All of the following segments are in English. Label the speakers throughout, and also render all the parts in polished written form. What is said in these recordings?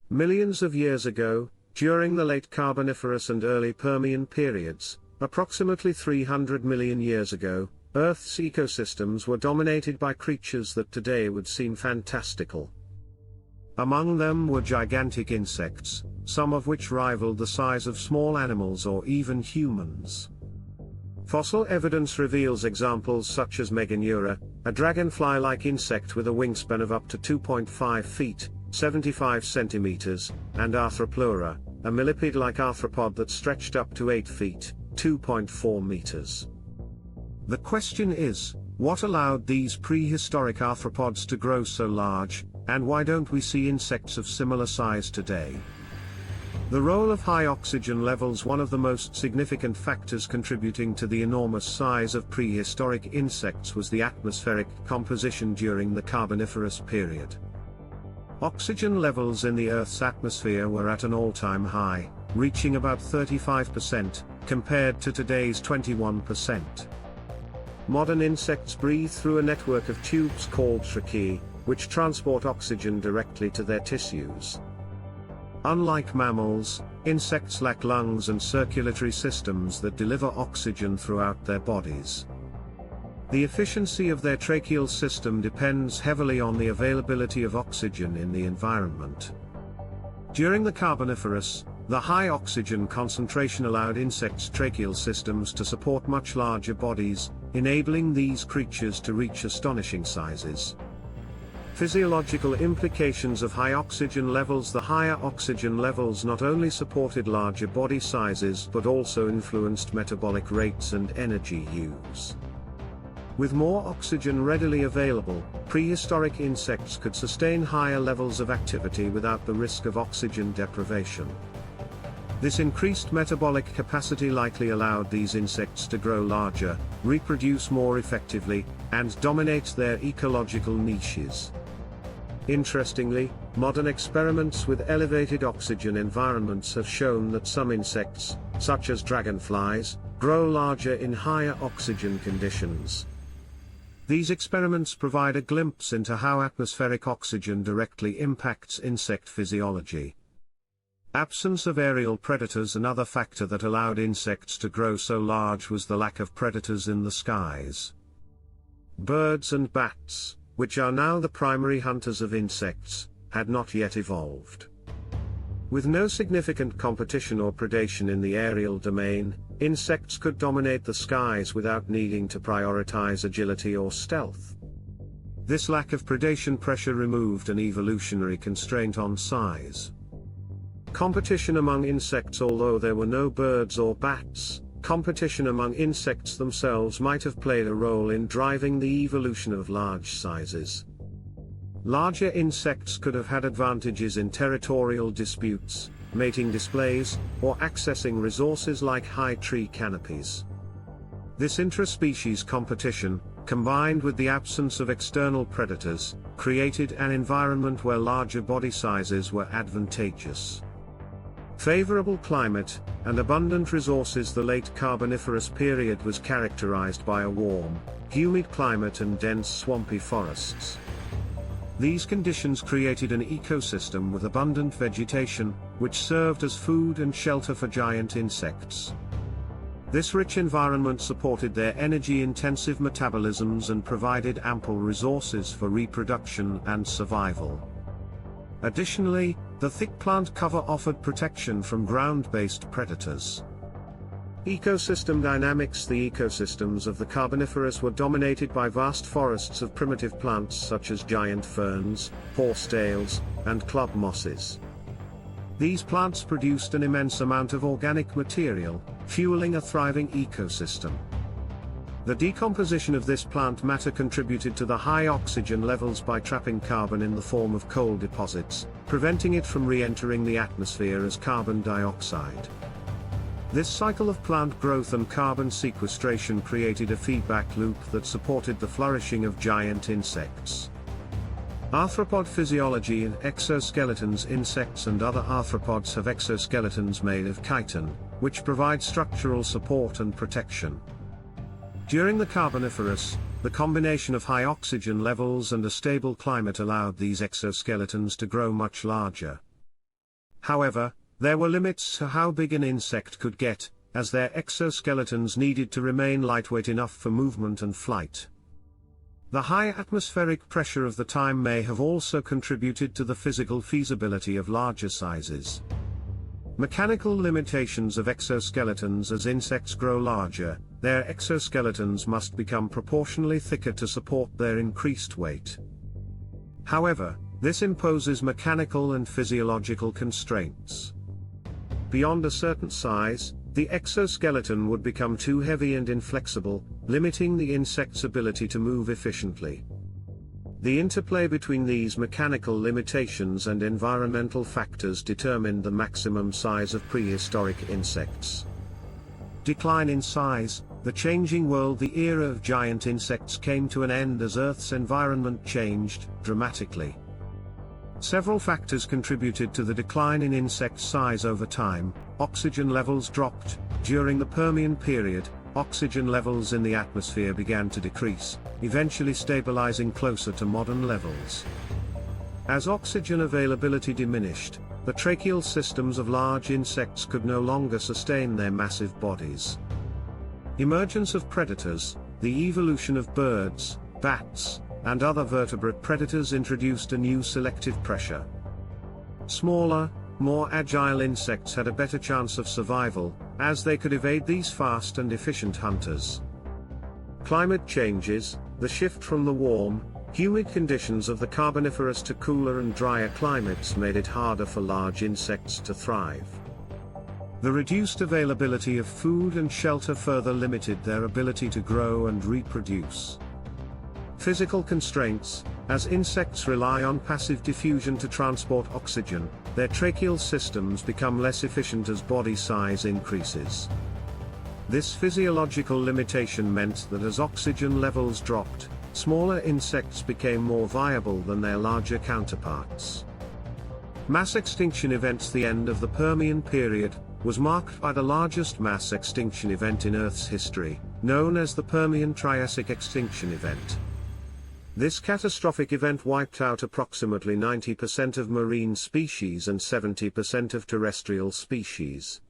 Speaker 1: Millions of years ago, during the late Carboniferous and early Permian periods, approximately 300 million years ago, Earth's ecosystems were dominated by creatures that today would seem fantastical. Among them were gigantic insects, some of which rivaled the size of small animals or even humans. Fossil evidence reveals examples such as Meganeura, a dragonfly-like insect with a wingspan of up to 2.5 feet, 75 centimeters, and Arthropleura, a millipede-like arthropod that stretched up to 8 feet, 2.4 meters. The question is, what allowed these prehistoric arthropods to grow so large, and why don't we see insects of similar size today? The role of high oxygen levels. One of the most significant factors contributing to the enormous size of prehistoric insects was the atmospheric composition during the Carboniferous period. Oxygen levels in the Earth's atmosphere were at an all-time high, reaching about 35%, compared to today's 21%. Modern insects breathe through a network of tubes called tracheae, which transport oxygen directly to their tissues. Unlike mammals, insects lack lungs and circulatory systems that deliver oxygen throughout their bodies. The efficiency of their tracheal system depends heavily on the availability of oxygen in the environment. During the Carboniferous, the high oxygen concentration allowed insects' tracheal systems to support much larger bodies, enabling these creatures to reach astonishing sizes. Physiological implications of high oxygen levels. The higher oxygen levels not only supported larger body sizes but also influenced metabolic rates and energy use. With more oxygen readily available, prehistoric insects could sustain higher levels of activity without the risk of oxygen deprivation. This increased metabolic capacity likely allowed these insects to grow larger, reproduce more effectively, and dominate their ecological niches. Interestingly, modern experiments with elevated oxygen environments have shown that some insects, such as dragonflies, grow larger in higher oxygen conditions. These experiments provide a glimpse into how atmospheric oxygen directly impacts insect physiology. Absence of aerial predators. Another factor that allowed insects to grow so large was the lack of predators in the skies. Birds and bats, which are now the primary hunters of insects, had not yet evolved. With no significant competition or predation in the aerial domain, insects could dominate the skies without needing to prioritize agility or stealth. This lack of predation pressure removed an evolutionary constraint on size. Competition among insects. Although there were no birds or bats, competition among insects themselves might have played a role in driving the evolution of large sizes. Larger insects could have had advantages in territorial disputes, mating displays, or accessing resources like high tree canopies. This intra-species competition, combined with the absence of external predators, created an environment where larger body sizes were advantageous. Favorable climate, and abundant resources. The late Carboniferous period was characterized by a warm, humid climate and dense swampy forests. These conditions created an ecosystem with abundant vegetation, which served as food and shelter for giant insects. This rich environment supported their energy-intensive metabolisms and provided ample resources for reproduction and survival. Additionally, the thick plant cover offered protection from ground-based predators. Ecosystem dynamics. The ecosystems of the Carboniferous were dominated by vast forests of primitive plants such as giant ferns, horsetails, and club mosses. These plants produced an immense amount of organic material, fueling a thriving ecosystem. The decomposition of this plant matter contributed to the high oxygen levels by trapping carbon in the form of coal deposits, preventing it from re-entering the atmosphere as carbon dioxide. This cycle of plant growth and carbon sequestration created a feedback loop that supported the flourishing of giant insects. Arthropod physiology and exoskeletons. Insects and other arthropods have exoskeletons made of chitin, which provide structural support and protection. During the Carboniferous, the combination of high oxygen levels and a stable climate allowed these exoskeletons to grow much larger. However, there were limits to how big an insect could get, as their exoskeletons needed to remain lightweight enough for movement and flight. The high atmospheric pressure of the time may have also contributed to the physical feasibility of larger sizes. Mechanical limitations of exoskeletons. As insects grow larger, their exoskeletons must become proportionally thicker to support their increased weight. However, this imposes mechanical and physiological constraints. Beyond a certain size, the exoskeleton would become too heavy and inflexible, limiting the insect's ability to move efficiently. The interplay between these mechanical limitations and environmental factors determined the maximum size of prehistoric insects. Decline in size. The changing world. The era of giant insects came to an end as Earth's environment changed dramatically. Several factors contributed to the decline in insect size over time. Oxygen levels dropped. During the Permian period, oxygen levels in the atmosphere began to decrease, eventually stabilizing closer to modern levels. As oxygen availability diminished, the tracheal systems of large insects could no longer sustain their massive bodies. Emergence of predators. The evolution of birds, bats, and other vertebrate predators introduced a new selective pressure. Smaller, more agile insects had a better chance of survival, as they could evade these fast and efficient hunters. Climate changes. The shift from the warm, humid conditions of the Carboniferous to cooler and drier climates made it harder for large insects to thrive. The reduced availability of food and shelter further limited their ability to grow and reproduce. Physical constraints. As insects rely on passive diffusion to transport oxygen, their tracheal systems become less efficient as body size increases. This physiological limitation meant that as oxygen levels dropped, smaller insects became more viable than their larger counterparts. Mass extinction events. The end of the Permian period was marked by the largest mass extinction event in Earth's history, known as the Permian-Triassic extinction event. This catastrophic event wiped out approximately 90% of marine species and 70% of terrestrial species.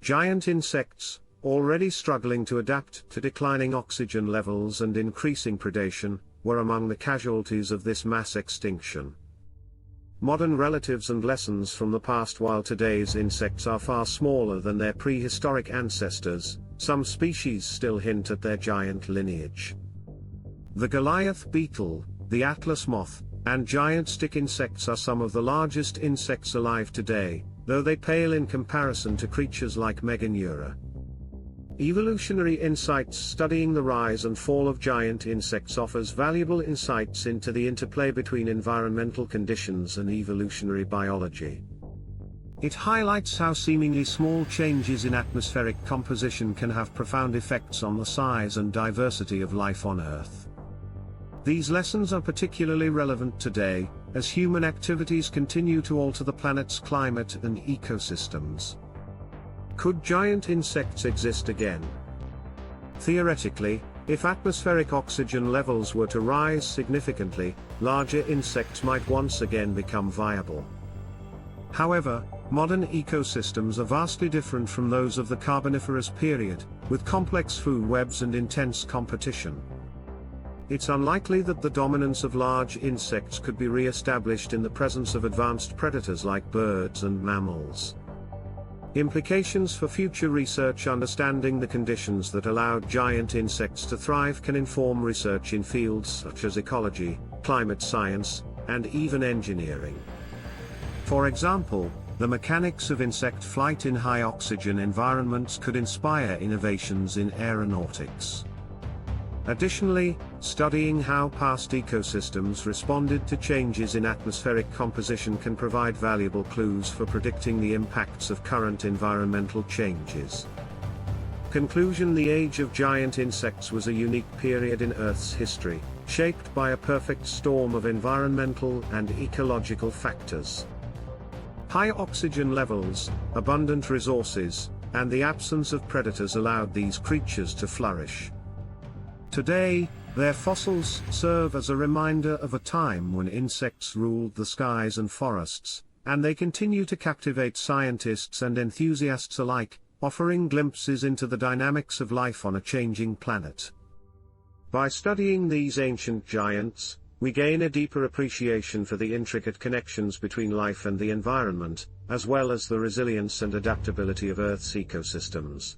Speaker 1: Giant insects, already struggling to adapt to declining oxygen levels and increasing predation, were among the casualties of this mass extinction. Modern relatives and lessons from the past. While today's insects are far smaller than their prehistoric ancestors, some species still hint at their giant lineage. The Goliath beetle, the Atlas moth, and giant stick insects are some of the largest insects alive today, though they pale in comparison to creatures like Meganeura. Evolutionary insights. Studying the rise and fall of giant insects offers valuable insights into the interplay between environmental conditions and evolutionary biology. It highlights how seemingly small changes in atmospheric composition can have profound effects on the size and diversity of life on Earth. These lessons are particularly relevant today, as human activities continue to alter the planet's climate and ecosystems. Could giant insects exist again? Theoretically, if atmospheric oxygen levels were to rise significantly, larger insects might once again become viable. However, modern ecosystems are vastly different from those of the Carboniferous period, with complex food webs and intense competition. It's unlikely that the dominance of large insects could be re-established in the presence of advanced predators like birds and mammals. Implications for future research. Understanding the conditions that allowed giant insects to thrive can inform research in fields such as ecology, climate science, and even engineering. For example, the mechanics of insect flight in high oxygen environments could inspire innovations in aeronautics. Additionally, studying how past ecosystems responded to changes in atmospheric composition can provide valuable clues for predicting the impacts of current environmental changes. Conclusion. The age of giant insects was a unique period in Earth's history, shaped by a perfect storm of environmental and ecological factors. High oxygen levels, abundant resources, and the absence of predators allowed these creatures to flourish. Today, their fossils serve as a reminder of a time when insects ruled the skies and forests, and they continue to captivate scientists and enthusiasts alike, offering glimpses into the dynamics of life on a changing planet. By studying these ancient giants, we gain a deeper appreciation for the intricate connections between life and the environment, as well as the resilience and adaptability of Earth's ecosystems.